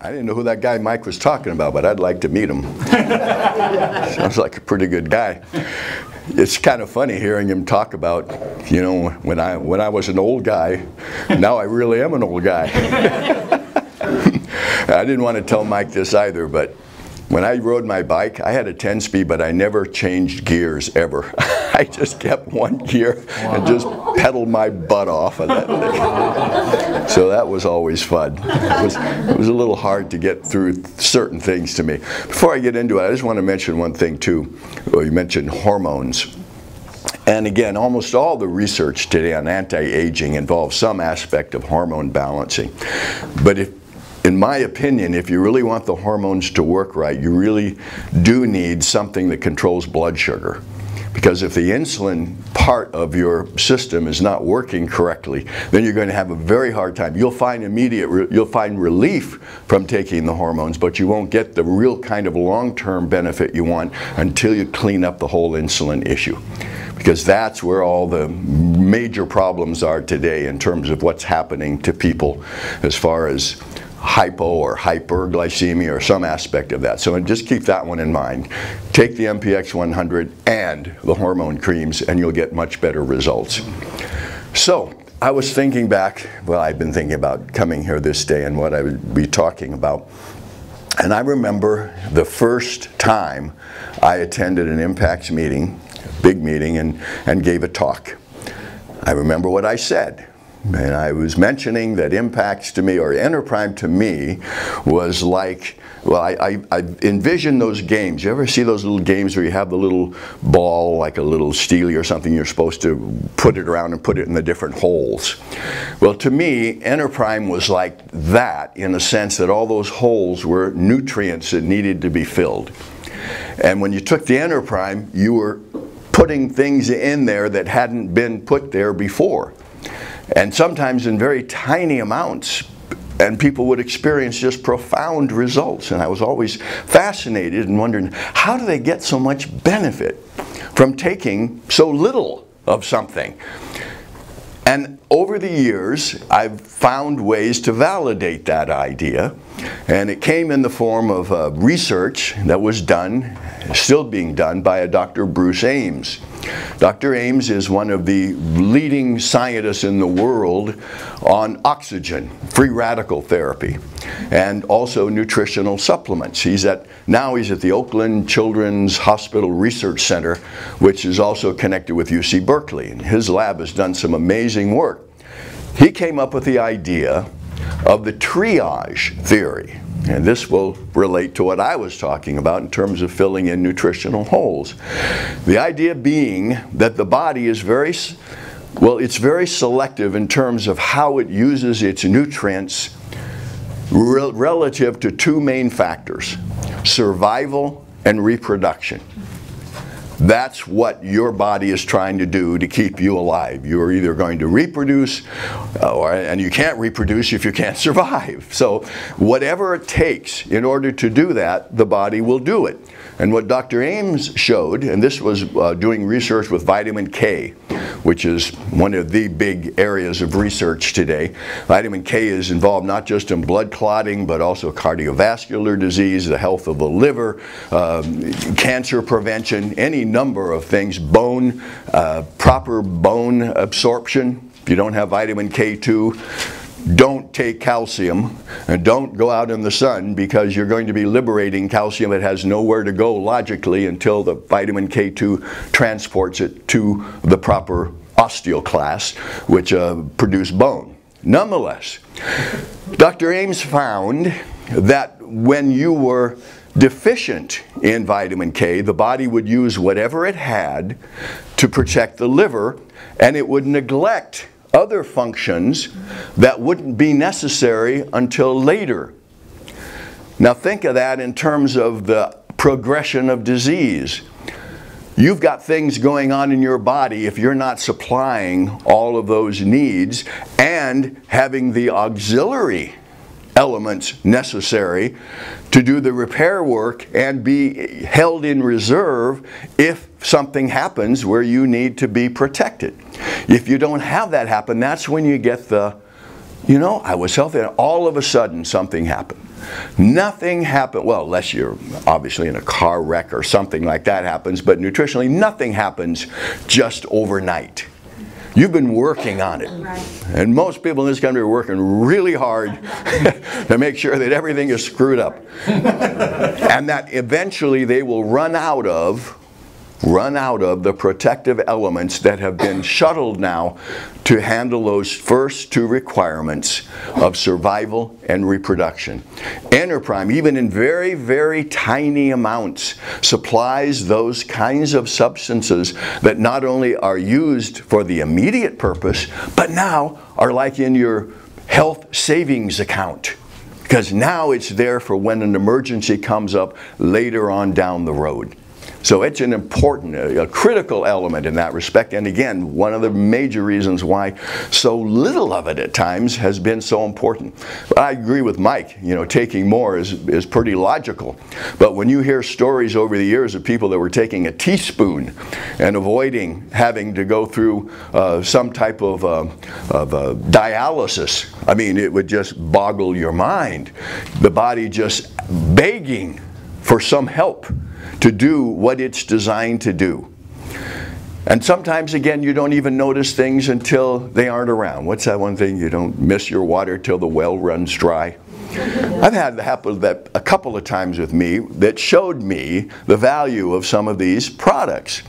I didn't know who that guy Mike was talking about, but I'd like to meet him. Sounds like a pretty good guy. It's kind of funny hearing him talk about, you know, when I was an old guy, now I really am an old guy. I didn't want to tell Mike this either, but when I rode my bike, I had a 10-speed, but I never changed gears ever. I just kept one gear and just pedaled my butt off of that thing. So that was always fun. It was a little hard to get through certain things to me. Before I get into it, I just want to mention one thing too. Well, you mentioned hormones. And again, almost all the research today on anti-aging involves some aspect of hormone balancing. But in my opinion, if you really want the hormones to work right, you really do need something that controls blood sugar. Because if the insulin part of your system is not working correctly, then you're going to have a very hard time. You'll find you'll find relief from taking the hormones, but you won't get the real kind of long-term benefit you want until you clean up the whole insulin issue. Because that's where all the major problems are today in terms of what's happening to people as far as hypo or hyperglycemia or some aspect of that. So just keep that one in mind. Take the MPX 100 and the hormone creams and you'll get much better results. So I was thinking back, well, I've been thinking about coming here this day and what I would be talking about. And I remember the first time I attended an Impacts meeting, a big meeting, and gave a talk. I remember what I said. And I was mentioning that Impacts to me, or EnerPrime to me, was like, well, I envision those games. You ever see those little games where you have the little ball, like a little steely or something, you're supposed to put it around and put it in the different holes? Well, to me, EnerPrime was like that in the sense that all those holes were nutrients that needed to be filled. And when you took the EnerPrime, you were putting things in there that hadn't been put there before. And sometimes in very tiny amounts, and people would experience just profound results. And I was always fascinated and wondering, how do they get so much benefit from taking so little of something? And over the years, I've found ways to validate that idea. And it came in the form of research that was done, still being done, by a Dr. Bruce Ames. Dr. Ames is one of the leading scientists in the world on oxygen, free radical therapy, and also nutritional supplements. Now he's at the Oakland Children's Hospital Research Center, which is also connected with UC Berkeley. And his lab has done some amazing work. He came up with the idea of the triage theory. And this will relate to what I was talking about in terms of filling in nutritional holes. The idea being that the body is very selective in terms of how it uses its nutrients relative to two main factors: survival and reproduction. That's what your body is trying to do to keep you alive. You're either going to reproduce, and you can't reproduce if you can't survive. So whatever it takes in order to do that, the body will do it. And what Dr. Ames showed, and this was doing research with vitamin K, which is one of the big areas of research today. Vitamin K is involved not just in blood clotting, but also cardiovascular disease, the health of the liver, cancer prevention, any number of things, bone, proper bone absorption. If you don't have vitamin K2, don't take calcium, and don't go out in the sun, because you're going to be liberating calcium that has nowhere to go logically until the vitamin K2 transports it to the proper osteoclast, which produce bone. Nonetheless, Dr. Ames found that when you were deficient in vitamin K, the body would use whatever it had to protect the liver, and it would neglect other functions that wouldn't be necessary until later. Now think of that in terms of the progression of disease. You've got things going on in your body if you're not supplying all of those needs and having the auxiliary elements necessary to do the repair work and be held in reserve if something happens where you need to be protected. If you don't have that happen, that's when you get the, you know, I was healthy and all of a sudden something happened. Nothing happens, well, unless you're obviously in a car wreck or something like that happens, but nutritionally, nothing happens just overnight. You've been working on it. And most people in this country are working really hard to make sure that everything is screwed up. And that eventually they will run out of the protective elements that have been shuttled now to handle those first two requirements of survival and reproduction. EnerPrime, even in very, very tiny amounts, supplies those kinds of substances that not only are used for the immediate purpose, but now are like in your health savings account. Because now it's there for when an emergency comes up later on down the road. So it's an important, a critical element in that respect. And again, one of the major reasons why so little of it at times has been so important. I agree with Mike, you know, taking more is pretty logical. But when you hear stories over the years of people that were taking a teaspoon and avoiding having to go through some type of dialysis, I mean, it would just boggle your mind. The body just begging for some help to do what it's designed to do. And sometimes, again, you don't even notice things until they aren't around. What's that one thing? You don't miss your water till the well runs dry. I've had it happen that a couple of times with me that showed me the value of some of these products.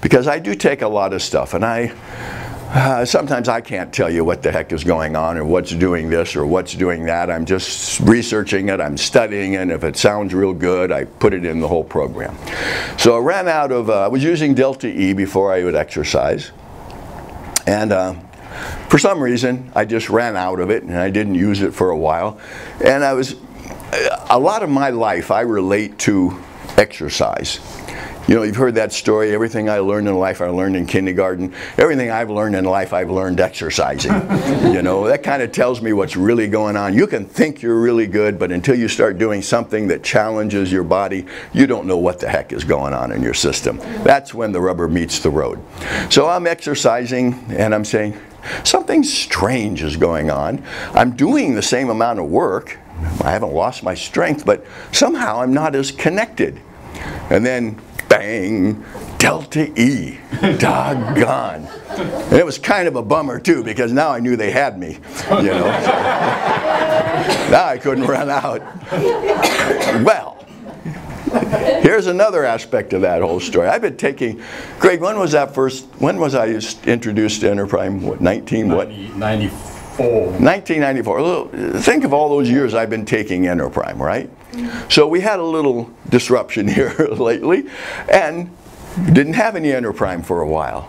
Because I do take a lot of stuff, and sometimes I can't tell you what the heck is going on or what's doing this or what's doing that. I'm just researching it, I'm studying it, and if it sounds real good, I put it in the whole program. So I ran out of, I was using Delta-E before I would exercise, and for some reason I just ran out of it and I didn't use it for a while. And a lot of my life I relate to exercise. You know, you've heard that story, everything I learned in life I learned in kindergarten. Everything I've learned in life I've learned exercising. You know, that kind of tells me what's really going on. You can think you're really good, but until you start doing something that challenges your body, you don't know what the heck is going on in your system. That's when the rubber meets the road. So I'm exercising and I'm saying, something strange is going on. I'm doing the same amount of work. I haven't lost my strength, but somehow I'm not as connected. And then bang, Delta-E, doggone. And it was kind of a bummer too, because now I knew they had me, you know. Now I couldn't run out. Well, here's another aspect of that whole story. I've been taking, Greg, when was I introduced to EnerPrime? What, 1994. Think of all those years I've been taking EnerPrime, right? So we had a little disruption here lately and didn't have any EnerPrime for a while.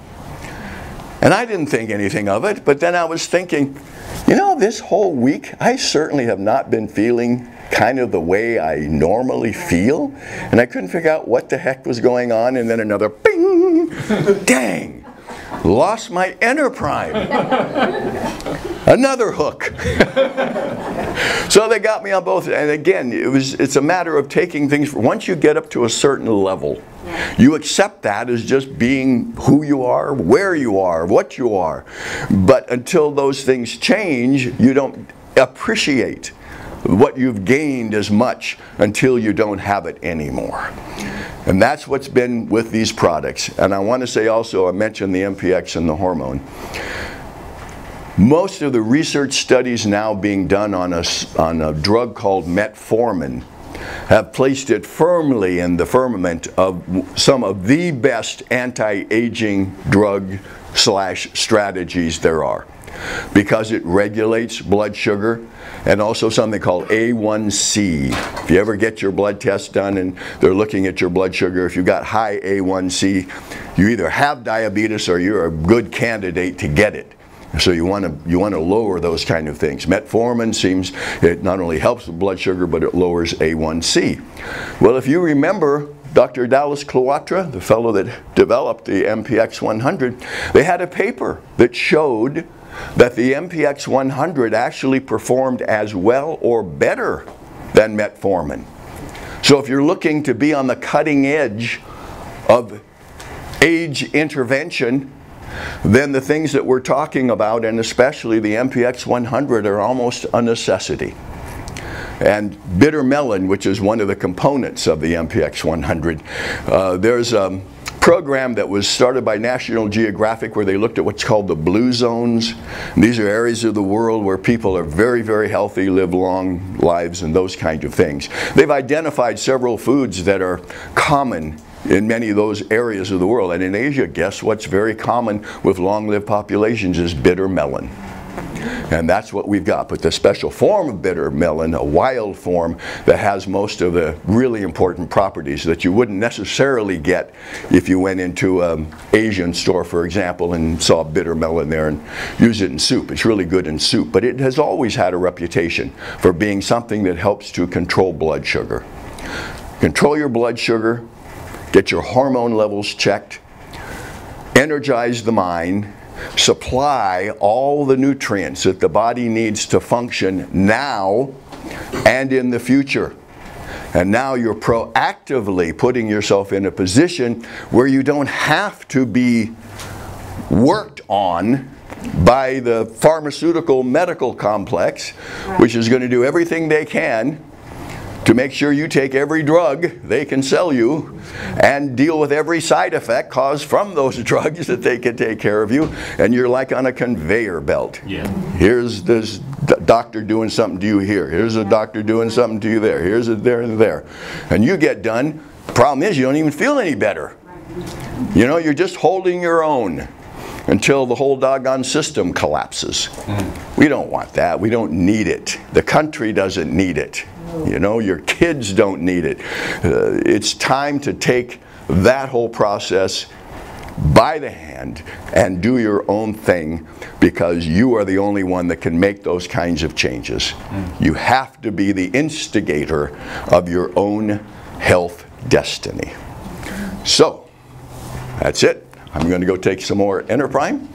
And I didn't think anything of it, but then I was thinking, you know, this whole week I certainly have not been feeling kind of the way I normally feel, and I couldn't figure out what the heck was going on, and then another bing, dang, lost my EnerPrime. Another hook. So they got me on both, and again, it's a matter of taking things, once you get up to a certain level, you accept that as just being who you are, where you are, what you are. But until those things change, you don't appreciate what you've gained as much until you don't have it anymore. And that's what's been with these products. And I want to say also, I mentioned the MPX and the hormone. Most of the research studies now being done on a drug called metformin have placed it firmly in the firmament of some of the best anti-aging drug/strategies there are, because it regulates blood sugar and also something called A1C. If you ever get your blood test done and they're looking at your blood sugar, if you've got high A1C, you either have diabetes or you're a good candidate to get it. So you want to lower those kind of things. Metformin seems, it not only helps with blood sugar, but it lowers A1C. Well, if you remember Dr. Dallas Cloatra, the fellow that developed the MPX 100, they had a paper that showed that the MPX 100 actually performed as well or better than metformin. So if you're looking to be on the cutting edge of age intervention, then the things that we're talking about, and especially the MPX 100, are almost a necessity. and bitter melon, which is one of the components of the MPX 100. There's a program that was started by National Geographic where they looked at what's called the blue zones. And these are areas of the world where people are very, very healthy, live long lives, and those kind of things. They've identified several foods that are common in many of those areas of the world. And in Asia, guess what's very common with long-lived populations is bitter melon. And that's what we've got. But the special form of bitter melon, a wild form that has most of the really important properties that you wouldn't necessarily get if you went into an Asian store, for example, and saw bitter melon there and use it in soup. It's really good in soup. But it has always had a reputation for being something that helps to control blood sugar. Control your blood sugar, get your hormone levels checked, energize the mind, supply all the nutrients that the body needs to function now and in the future. And now you're proactively putting yourself in a position where you don't have to be worked on by the pharmaceutical medical complex, which is going to do everything they can to make sure you take every drug they can sell you and deal with every side effect caused from those drugs that they can take care of you. And you're like on a conveyor belt. Yeah. Here's this doctor doing something to you here. Here's a doctor doing something to you there. Here's it there and there. And you get done. Problem is you don't even feel any better. You know, you're just holding your own until the whole doggone system collapses. We don't want that. We don't need it. The country doesn't need it. You know, your kids don't need it. It's time to take that whole process by the hand and do your own thing, because you are the only one that can make those kinds of changes. You have to be the instigator of your own health destiny. So, that's it. I'm going to go take some more EnerPrime.